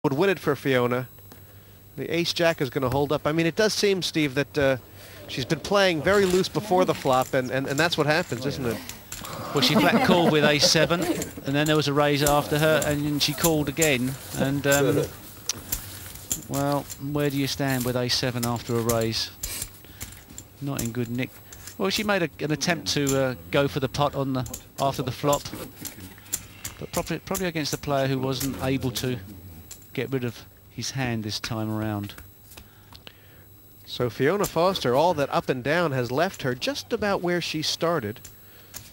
would win it for Fiona. The ace-jack is going to hold up. I mean, it does seem, Steve, that she's been playing very loose before the flop, and that's what happens, isn't it? Well, she flat called with ace-7, and then there was a raise after her, and then she called again. And, well, where do you stand with ace-7 after a raise? Not in good nick. Well, she made an attempt to go for the pot on after the flop, but probably against a player who wasn't able to get rid of his hand this time around. So Fiona Foster, all that up and down has left her just about where she started,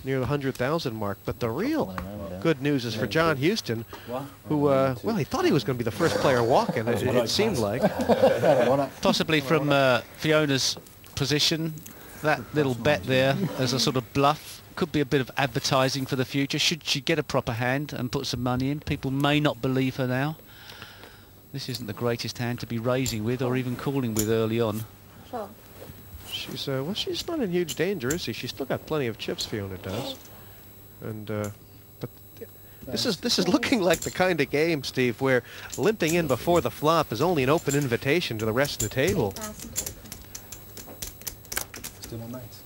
near the 100,000 mark. But the real good news is for John Houston, who, well, he thought he was going to be the first player walking, it seemed like. Possibly from Fiona's position, that little bet there as a sort of bluff could be a bit of advertising for the future. Should she get a proper hand and put some money in, people may not believe her now. This isn't the greatest hand to be raising with or even calling with early on. Sure. She's well, she's not in huge danger, is she? She's still got plenty of chips, Fiona does. And but this is looking like the kind of game, Steve, where limping in before the flop is only an open invitation to the rest of the table. Still on mates.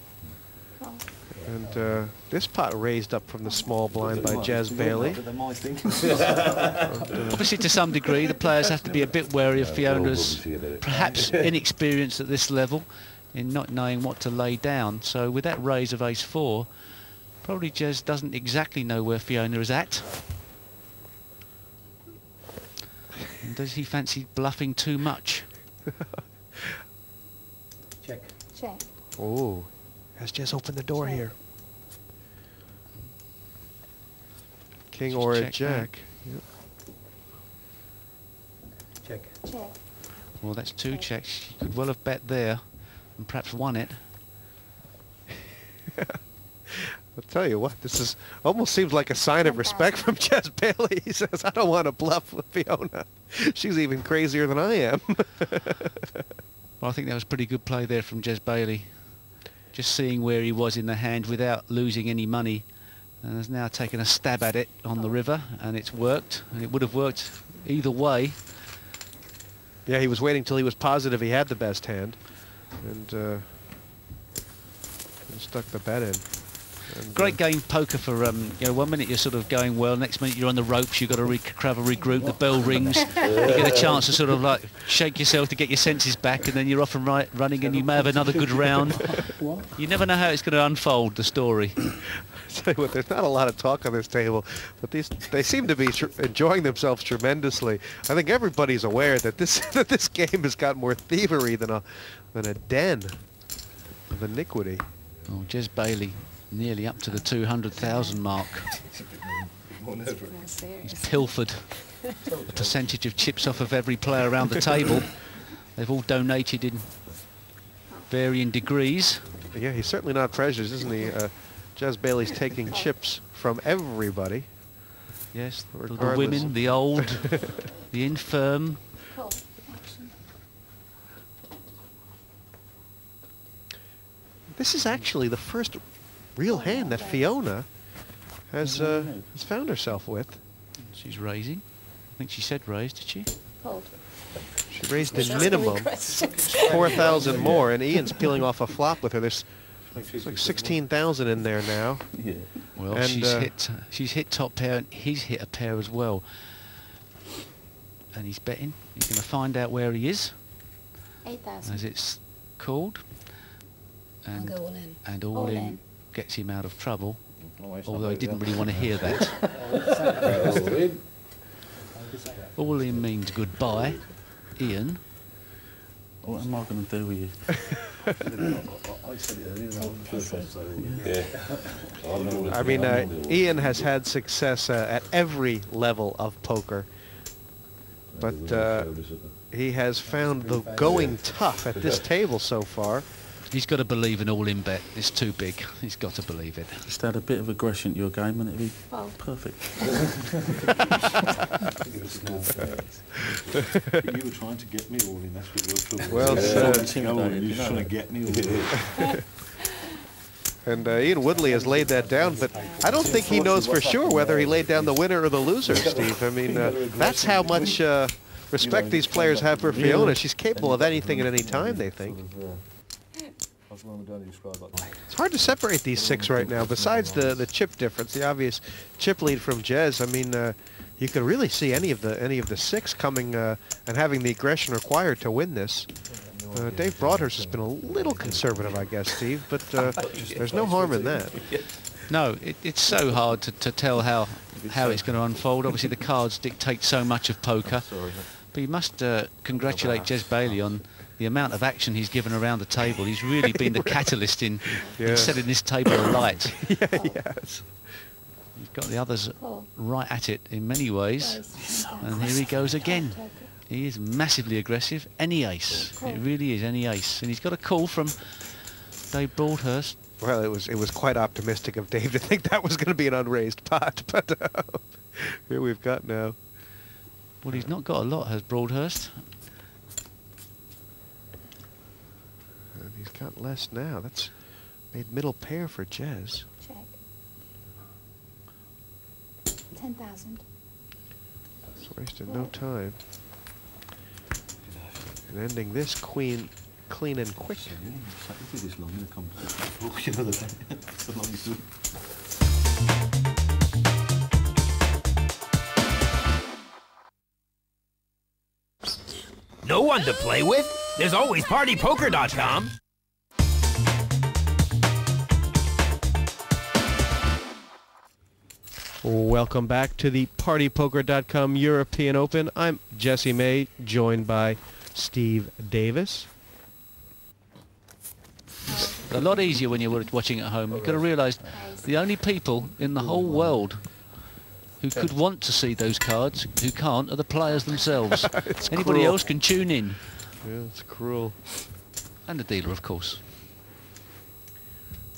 And this pot raised up from the small blind by Jez Bailey. Obviously, to some degree, the players have to be a bit wary of Fiona's perhaps inexperience at this level in not knowing what to lay down. So with that raise of ace-4, probably Jez doesn't exactly know where Fiona is at. And does he fancy bluffing too much? Check. Check. Oh, has Jez opened the door here? King Just or a check jack. Yep. Check. Check. Well, that's 2 checks. She could well have bet there and perhaps won it. I'll tell you what, this is almost seems like a sign of respect from Jez Bailey. He says, I don't want to bluff with Fiona. She's even crazier than I am. Well, I think that was pretty good play there from Jez Bailey. Just seeing where he was in the hand without losing any money, and has now taken a stab at it on the river, and it's worked, and it would have worked either way. Yeah, he was waiting till he was positive he had the best hand, and stuck the bet in. And, Great game poker for, you know, 1 minute you're sort of going well, next minute you're on the ropes, you've got to regroup, the bell rings, you get a chance to sort of like shake yourself to get your senses back, and then you're off and running, and you may have another good round. You never know how it's going to unfold, the story. Tell you what, there's not a lot of talk on this table, but they seem to be enjoying themselves tremendously. I think everybody's aware that this game has got more thievery than a den of iniquity. Oh, Jez Bailey nearly up to the 200,000 mark. He's pilfered a percentage of chips off of every player around the table. They've all donated in varying degrees. Yeah, he's certainly not prejudiced, isn't he? Jez Bailey's taking chips from everybody. Yes, the regardless. women, the old, the infirm. Cool. This is actually the first real hand that Fiona has found herself with. She's raising. I think she said raise, did she? Cold. She raised the minimum 4,000 more, and Ian's peeling off a flop with her. There's like 16,000 in there now. Yeah. Well, And, she's hit top pair, and he's hit a pair as well. And he's betting. He's going to find out where he is 8,000. as it's called. I'll go all in. And all in gets him out of trouble, Oh, although he didn't really want to hear that. All in means goodbye, Ian. What am I going to do with you? I said it earlier. I mean, Ian has had success at every level of poker, but he has found the going tough at this table so far. He's got to believe an all-in bet. It's too big. He's got to believe it. Just add a bit of aggression to your game and it'd be Fold. perfect. You were trying to get me all in, that's what your trouble Well was. said. You were trying to get me all in. And Ian Woodley has laid that down, but I don't think he knows for sure whether he laid down the winner or the loser, Steve. I mean, that's how much respect these players have for Fiona. She's capable of anything at any time, they think. It's hard to separate these six right now. Besides the chip difference, the obvious chip lead from Jez, I mean, you could really see any of the six coming and having the aggression required to win this. Dave Broadhurst has been a little conservative, I guess, Steve, but there's no harm in that. No, it's so hard to tell how it's going to unfold. Obviously, the cards dictate so much of poker. But you must congratulate Jez Bailey on the amount of action he's given around the table. He's really been the catalyst in setting this table alight. Yeah, he has. He's got the others right at it in many ways. And here he goes again. He is massively aggressive. Any ace. It really is any ace. And he's got a call from Dave Broadhurst. Well, it was quite optimistic of Dave to think that was going to be an unraised pot, but here we've got now. Well, he's not got a lot, has Broadhurst. And he's got less now. That's made middle pair for Jez. Check. 10,000. It's wasted no time. And ending this clean and quick. No one to play with? There's always PartyPoker.com. Welcome back to the PartyPoker.com European Open. I'm Jesse May, joined by Steve Davis. A lot easier when you're watching at home. You've got to realise the only people in the whole world who could want to see those cards, who can't, are the players themselves. Anybody else can tune in. Yeah, it's cruel. And the dealer, of course.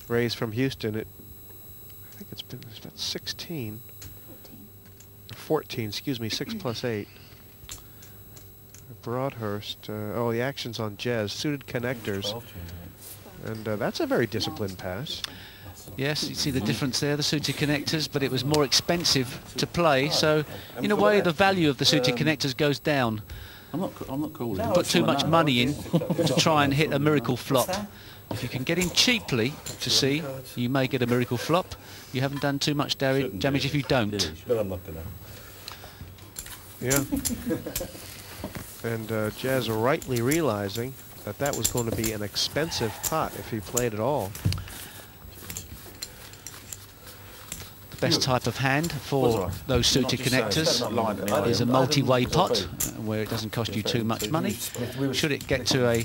Raise from Houston. I think it's about 16. 14, excuse me, 6 plus 8. Broadhurst. Oh, the action's on Jez. Suited connectors. And that's a very disciplined pass. Yes, you see the difference there, the suited connectors, but it was more expensive to play, so in a way the value of the suited connectors goes down. I'm not calling. Put too much money in to try and hit a miracle flop. If you can get in cheaply to see, you may get a miracle flop. You haven't done too much damage if you don't. But I'm not gonna. Yeah. And Jez rightly realizing that that was going to be an expensive pot if he played at all. The best type of hand for those suited connectors is a multi-way pot, where it doesn't cost you too much money. Should it get to a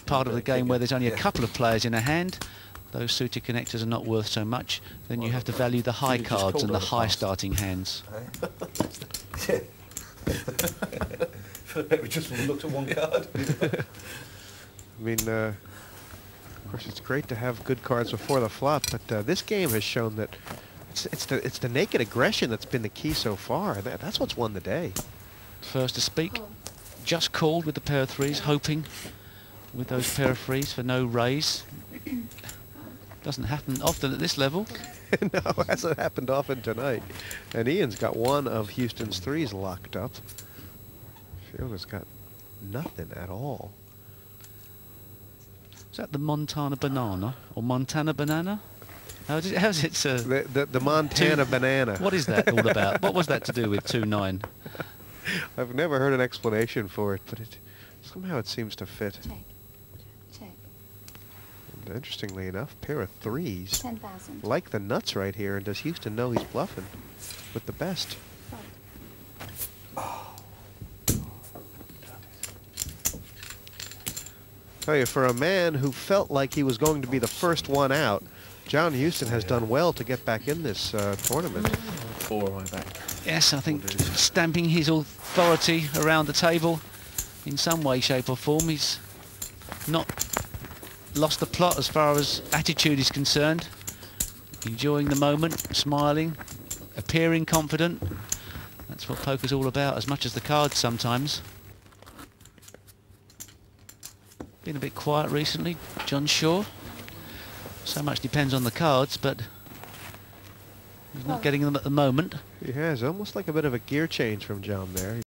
part of the game where there's only a couple of players in a hand, those suited connectors are not worth so much, then you have to value the high cards and the high starting hands. We just looked at one card. I mean, of course, it's great to have good cards before the flop, but this game has shown that it's the naked aggression that's been the key so far. That's what's won the day. First to speak, just called with the pair of threes, hoping with those pair of threes for no raise. Doesn't happen often at this level. No, it hasn't happened often tonight. And Ian's got one of Houston's threes locked up. Fiona's got nothing at all. Is that the Montana banana or Montana banana? How's it? The Montana banana. What is that all about? What was that to do with 2-9? I've never heard an explanation for it, but somehow it seems to fit. Check. Check. And interestingly enough, pair of threes. 10,000. Like the nuts right here, and does Houston know he's bluffing with the best? Tell you, for a man who felt like he was going to be the first one out, John Houston has done well to get back in this tournament. 4 right back. Yes, I think stamping his authority around the table in some way, shape or form. He's not lost the plot as far as attitude is concerned. Enjoying the moment, smiling, appearing confident. That's what poker's all about, as much as the cards sometimes. Been a bit quiet recently, John Shaw. So much depends on the cards, but he's not getting them at the moment. He has, almost like a bit of a gear change from John there.